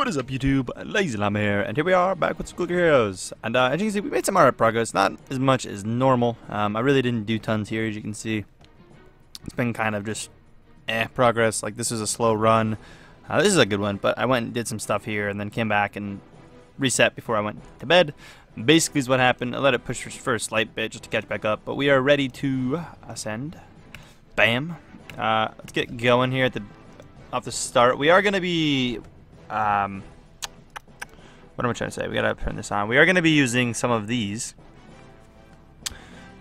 What is up, YouTube? LazeeLlama here, and here we are back with School Heroes. And as you can see, we made some alright progress, not as much as normal. I really didn't do tons here, as you can see. It's been kind of just progress. Like, this was a slow run. This is a good one, but I went and did some stuff here, and then came back and reset before I went to bed. Basically, is what happened. I let it push for a slight bit just to catch back up, but we are ready to ascend. Bam. Let's get going here off the start. We are going to be what am I trying to say? We gotta turn this on. We are gonna be using some of these.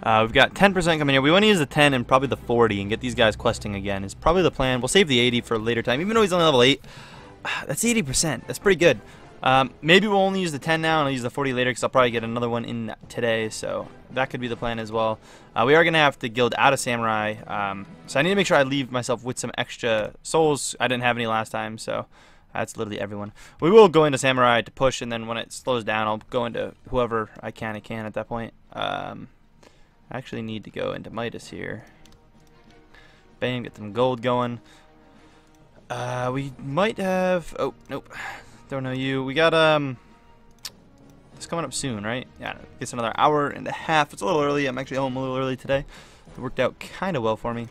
We've got 10% coming here. We want to use the 10 and probably the 40 and get these guys questing again. Is probably the plan. We'll save the 80 for a later time, even though he's only level 8. That's 80%. That's pretty good. Maybe we'll only use the 10 now and I'll use the 40 later because I'll probably get another one in today. So that could be the plan as well. We are gonna have to guild out of samurai. So I need to make sure I leave myself with some extra souls. I didn't have any last time, so. That's literally everyone. We will go into Samurai to push, and then when it slows down, I'll go into whoever I can at that point. I actually need to go into Midas here. Bam, get some gold going. We might have... Oh, nope. Don't know you. We got, it's coming up soon, right? Yeah, I guess another hour and a half. It's a little early. I'm actually home a little early today. It worked out kind of well for me.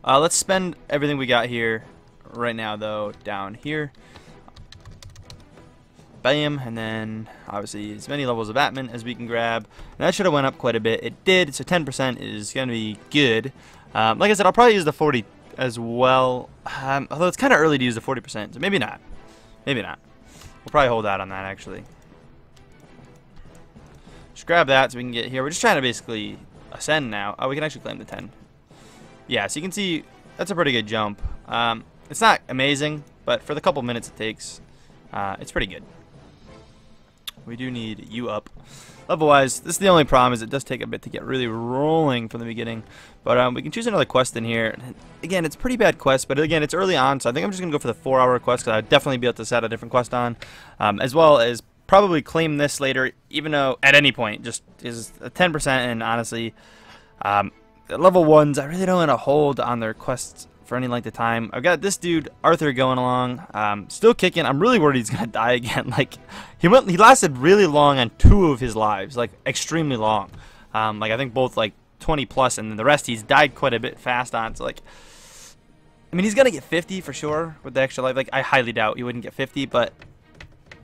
Let's spend everything we got here. Right now, though, down here. Bam, and then obviously as many levels of Atman as we can grab. And that should have went up quite a bit. It did, so 10% is going to be good. Like I said, I'll probably use the 40 as well. Although it's kind of early to use the 40%, so maybe not. Maybe not. We'll probably hold out on that, actually. Just grab that so we can get here. We're just trying to basically ascend now. Oh, we can actually claim the 10. Yeah, so you can see that's a pretty good jump. It's not amazing, but for the couple minutes it takes, it's pretty good. We do need you up. Level-wise, this is the only problem is it does take a bit to get really rolling from the beginning. But we can choose another quest in here. Again, it's a pretty bad quest, but again, it's early on, so I think I'm just going to go for the 4-hour quest, because I'd definitely be able to set a different quest on. As well as probably claim this later, even though at any point, just is a 10%, and honestly, level 1s, I really don't want to hold on their quests for any length of time. I've got this dude Arthur going along, still kicking. I'm really worried he's gonna die again. Like he lasted really long on 2 of his lives, like extremely long. Like I think both like 20 plus, and then the rest he's died quite a bit fast on. So like, I mean, he's gonna get 50 for sure with the extra life. Like I highly doubt he wouldn't get 50, but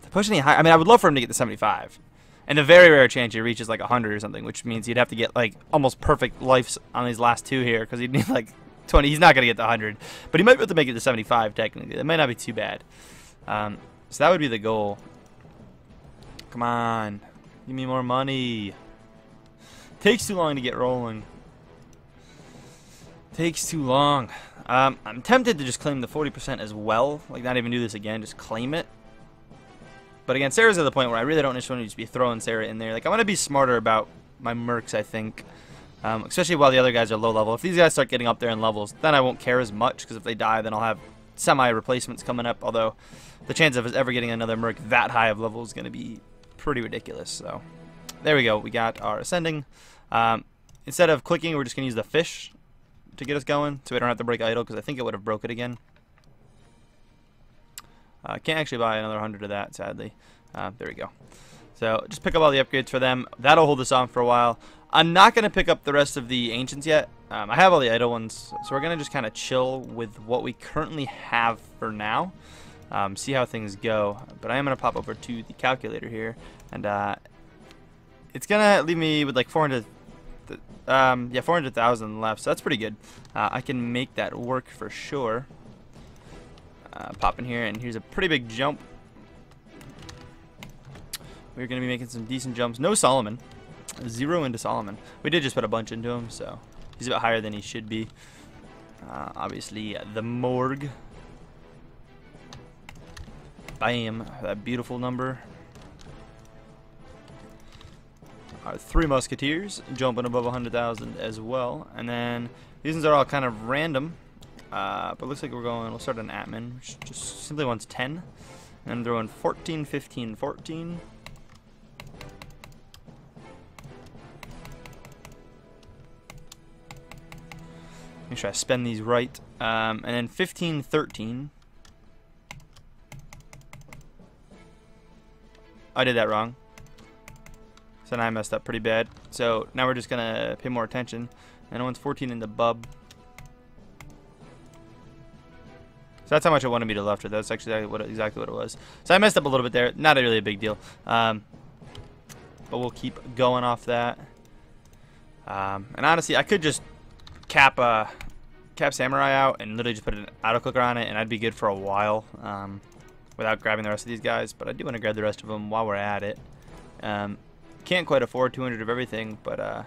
to push any high, I mean, I would love for him to get the 75. And the very rare chance he reaches like 100 or something, which means he'd have to get like almost perfect lives on these last 2 here, because he'd need like 20. He's not going to get to 100, but he might be able to make it to 75 technically. That might not be too bad. So that would be the goal. Come on, give me more money. Takes too long to get rolling. Takes too long. I'm tempted to just claim the 40% as well, like not even do this again, just claim it. But again, Sarah's at the point where I really don't just want to just be throwing Sarah in there. Like I want to be smarter about my mercs, I think. Especially while the other guys are low level. If these guys start getting up there in levels, then I won't care as much, because if they die, then I'll have semi-replacements coming up, although the chance of us ever getting another merc that high of level is going to be pretty ridiculous. So there we go. We got our ascending. Instead of clicking, we're just going to use the fish to get us going, so we don't have to break idle, because I think it would have broke it again. Can't actually buy another 100 of that, sadly. There we go. So just pick up all the upgrades for them. That'll hold us on for a while. I'm not going to pick up the rest of the ancients yet. I have all the idle ones, so we're going to just kind of chill with what we currently have for now. See how things go. But I am going to pop over to the calculator here, and it's going to leave me with like 400,000 left, so that's pretty good. I can make that work for sure. Pop in here, and here's a pretty big jump. We're going to be making some decent jumps. No Solomon. 0 into Solomon. We did just put a bunch into him, so he's a bit higher than he should be. Obviously, the morgue. Bam. That beautiful number. Our 3 musketeers jumping above 100,000 as well. And then these ones are all kind of random. But looks like we'll start an Atman, which just simply wants 10. And throw in 14, 15, 14. Make sure I spend these right. And then 15, 13. I did that wrong. So now I messed up pretty bad. So now we're just going to pay more attention. And no one's 14 in the bub. So that's how much it wanted me to left with. That's actually exactly what it was. So I messed up a little bit there. Not really a big deal. But we'll keep going off that. And honestly, I could just cap Samurai out and literally just put an auto clicker on it, and I'd be good for a while without grabbing the rest of these guys. But I do want to grab the rest of them while we're at it. Can't quite afford 200 of everything, but I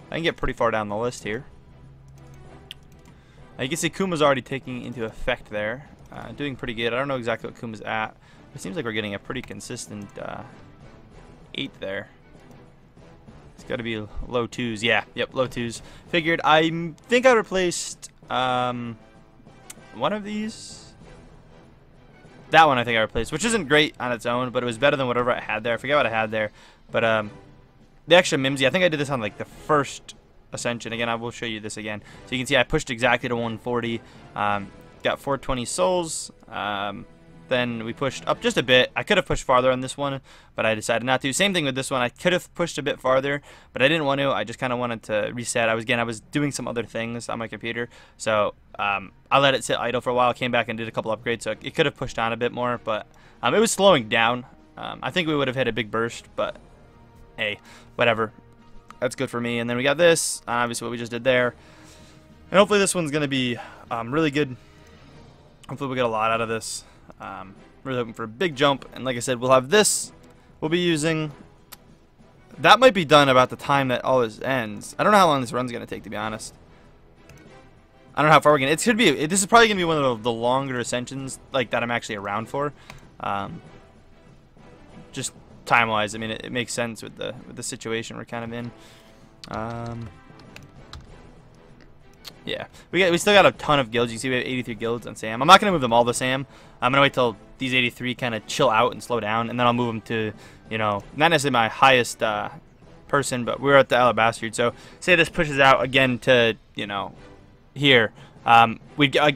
can get pretty far down the list here. You can see Kuma's already taking into effect there. Doing pretty good. I don't know exactly what Kuma's at. It seems like we're getting a pretty consistent 8 there. It's got to be low 2s. Yeah, yep, low 2s. Figured. I think I replaced one of these. That one I think I replaced, which isn't great on its own, but it was better than whatever I had there. I forget what I had there. But the extra Mimsy, I think I did this on like the first Ascension. Again, I will show you this again. So you can see I pushed exactly to 140. Got 420 souls. Then we pushed up just a bit. I could have pushed farther on this one, but I decided not to. Same thing with this one. I could have pushed a bit farther, but I didn't want to. I just kind of wanted to reset. I was doing some other things on my computer, so I let it sit idle for a while. Came back and did a couple upgrades, so it could have pushed on a bit more, but it was slowing down. I think we would have hit a big burst, but hey, whatever. That's good for me. And then we got this, obviously what we just did there, and hopefully this one's gonna be really good. Hopefully we get a lot out of this. Really hoping for a big jump, and like I said, we'll have this. We'll be using. That might be done about the time that all this ends. I don't know how long this run's gonna take, to be honest. I don't know how far we're gonna. It could be. This is probably gonna be one of the longer ascensions, like that I'm actually around for. Just time-wise, I mean, it makes sense with the situation we're kind of in. Yeah, we still got a ton of guilds. You see we have 83 guilds on Sam. I'm not gonna move them all to Sam. I'm gonna wait till these 83 kind of chill out and slow down, and then I'll move them to, you know, not necessarily my highest person, but we're at the Alabaster. So say this pushes out again to, you know, here. I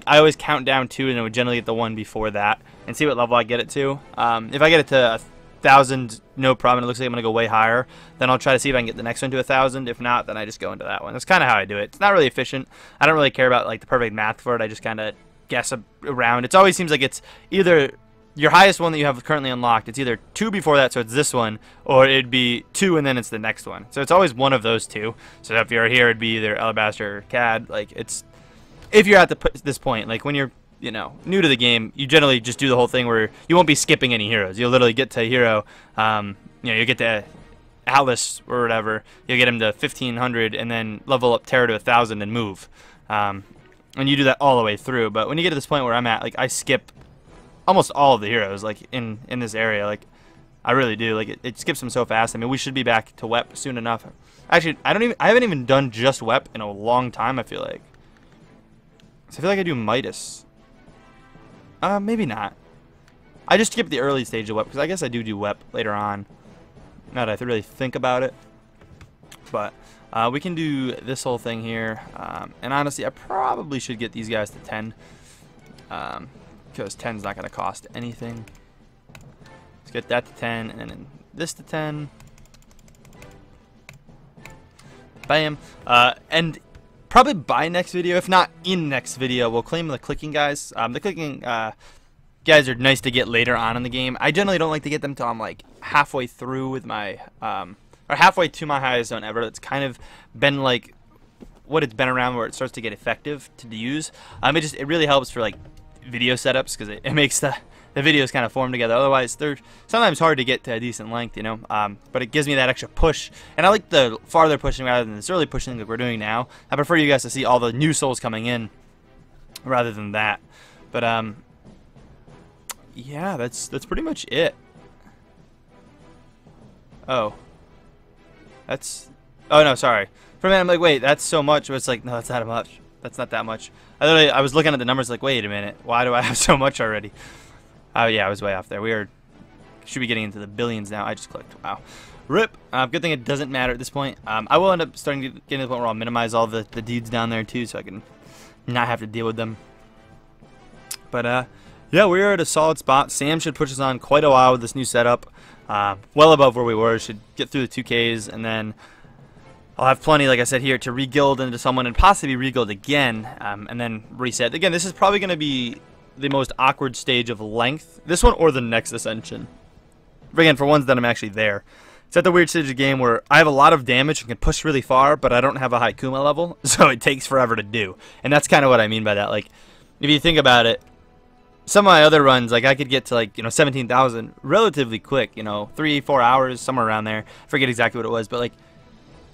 always count down 2, and it would generally get the one before that, and see what level I get it to. If I get it to 1,000, no problem. It looks like I'm gonna go way higher. Then I'll try to see if I can get the next one to 1,000. If not, then I just go into that one. That's kind of how I do it. It's not really efficient. I don't really care about like the perfect math for it. I just kind of guess around. It always seems like it's either your highest one that you have currently unlocked. It's either 2 before that, so it's this one, or it'd be 2 and then it's the next one. So it's always one of those 2. So if you're here, it'd be either Alabaster or CAD. Like it's if you're at this point, like when you're, you know, new to the game, you generally just do the whole thing where you won't be skipping any heroes. You'll literally get to a hero, you know, you get to Alice or whatever, you'll get him to 1,500 and then level up Terra to 1,000 and move. And you do that all the way through. But when you get to this point where I'm at, like I skip almost all of the heroes, like in this area, like I really do. Like it skips them so fast. I mean, we should be back to WEP soon enough. Actually, I haven't even done just WEP in a long time, I feel like. So I feel like I do Midas. Maybe not. I just skip the early stage of WEP because I guess I do WEP later on. Now that I really think about it. But we can do this whole thing here. And honestly, I probably should get these guys to 10. Because 10's not going to cost anything. Let's get that to 10 and then this to 10. Bam. And probably by next video, if not in next video, we'll claim the clicking guys. The clicking guys are nice to get later on in the game. I generally don't like to get them till I'm like halfway through with my, or halfway to my highest zone ever. It's kind of been like what it's been around where it starts to get effective to use. It really helps for like video setups because it makes the videos kind of form together. Otherwise, they're sometimes hard to get to a decent length, you know. But it gives me that extra push, and I like the farther pushing rather than this early pushing that we're doing now. I prefer you guys to see all the new souls coming in rather than that. But yeah, that's pretty much it. Oh, no, sorry. For a minute, I'm like, wait, that's so much. But it's like, no, that's not much. That's not that much. I was looking at the numbers like, wait a minute, why do I have so much already? Oh yeah, I was way off there. Should be getting into the billions now. I just clicked. Wow. RIP. Good thing it doesn't matter at this point. I will end up starting to get to the point where I'll minimize all the dudes down there too, so I can not have to deal with them. But yeah, we're at a solid spot. Sam should push us on quite a while with this new setup. Well above where we were. Should get through the 2Ks, and then I'll have plenty, like I said here, to re-guild into someone and possibly re-guild again, and then reset. Again, this is probably going to be the most awkward stage of length. This one or the next ascension. Again, for ones that I'm actually there. It's at the weird stage of the game where I have a lot of damage and can push really far, but I don't have a high Kuma level, so it takes forever to do. And that's kind of what I mean by that. Like, if you think about it, some of my other runs, like I could get to like 17,000 relatively quick. 3-4 hours, somewhere around there. I forget exactly what it was, but like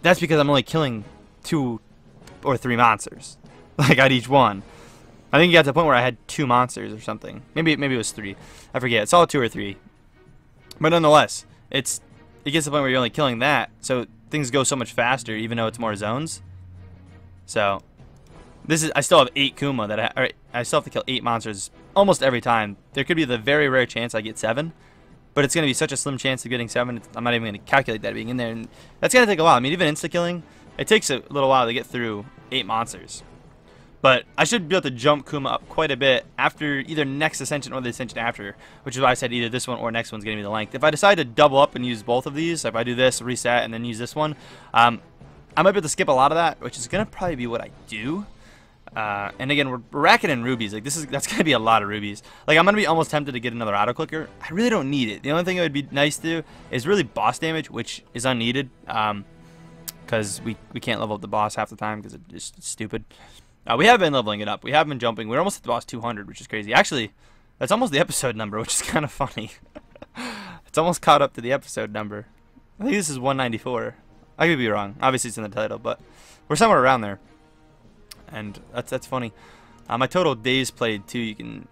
that's because I'm only killing 2 or 3 monsters, like at each one. I think it got to the point where I had 2 monsters or something. Maybe it was 3. I forget. It's all 2 or 3. But nonetheless, it gets to the point where you're only killing that, so things go so much faster, even though it's more zones. So I still have 8 Kuma that I still have to kill 8 monsters almost every time. There could be the very rare chance I get 7, but it's going to be such a slim chance of getting 7. I'm not even going to calculate that being in there, and that's going to take a while. I mean, even insta killing, it takes a little while to get through 8 monsters. But I should be able to jump Kuma up quite a bit after either next ascension or the ascension after, which is why I said either this one or next one's going to be the length. If I decide to double up and use both of these, if I do this, reset, and then use this one, I might be able to skip a lot of that, which is going to probably be what I do. And again, we're racking in rubies. Like that's going to be a lot of rubies. Like I'm going to be almost tempted to get another auto clicker. I really don't need it. The only thing it would be nice to do is really boss damage, which is unneeded, because we can't level up the boss half the time because it's just stupid. We have been leveling it up. We have been jumping. We're almost at the boss 200, which is crazy. Actually, that's almost the episode number, which is kind of funny. It's almost caught up to the episode number. I think this is 194. I could be wrong. Obviously, it's in the title, but we're somewhere around there. And that's funny. My total days played, too, you can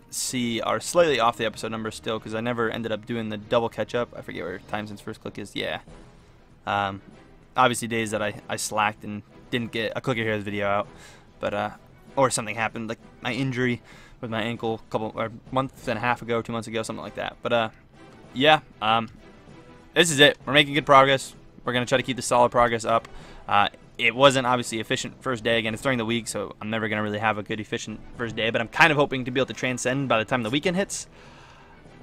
see are slightly off the episode number still, because I never ended up doing the double catch-up. I forget where time since first click is. Yeah. Obviously, days that I slacked and didn't get a Clicker Heroes video out, but or something happened, like my injury with my ankle a month and a half ago, 2 months ago, something like that. But yeah, this is it. We're making good progress. We're gonna try to keep the solid progress up. It wasn't obviously efficient first day. Again, it's during the week, so I'm never gonna really have a good efficient first day. But I'm kind of hoping to be able to transcend by the time the weekend hits.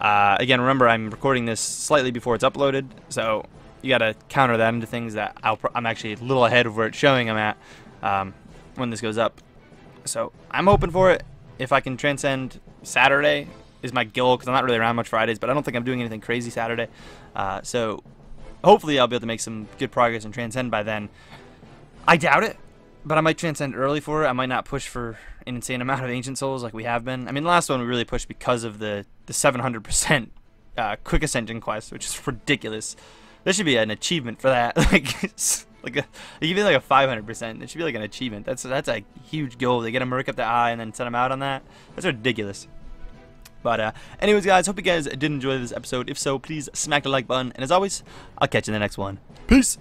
Again, remember I'm recording this slightly before it's uploaded, so you gotta counter that into things that I'm actually a little ahead of where it's showing I'm at when this goes up. So I'm hoping for it. If I can transcend Saturday is my goal, because I'm not really around much Fridays, but I don't think I'm doing anything crazy Saturday. So hopefully I'll be able to make some good progress and transcend by then. I doubt it, but I might transcend early for it. I might not push for an insane amount of Ancient Souls like we have been. I mean, the last one we really pushed because of the 700% quick ascension quest, which is ridiculous. There should be an achievement for that. It could be like a 500%. It should be like an achievement. That's a huge goal. They get a Merc up the eye and then send them out on that. That's ridiculous. But anyways, guys, hope you guys did enjoy this episode. If so, please smack the like button. And as always, I'll catch you in the next one. Peace.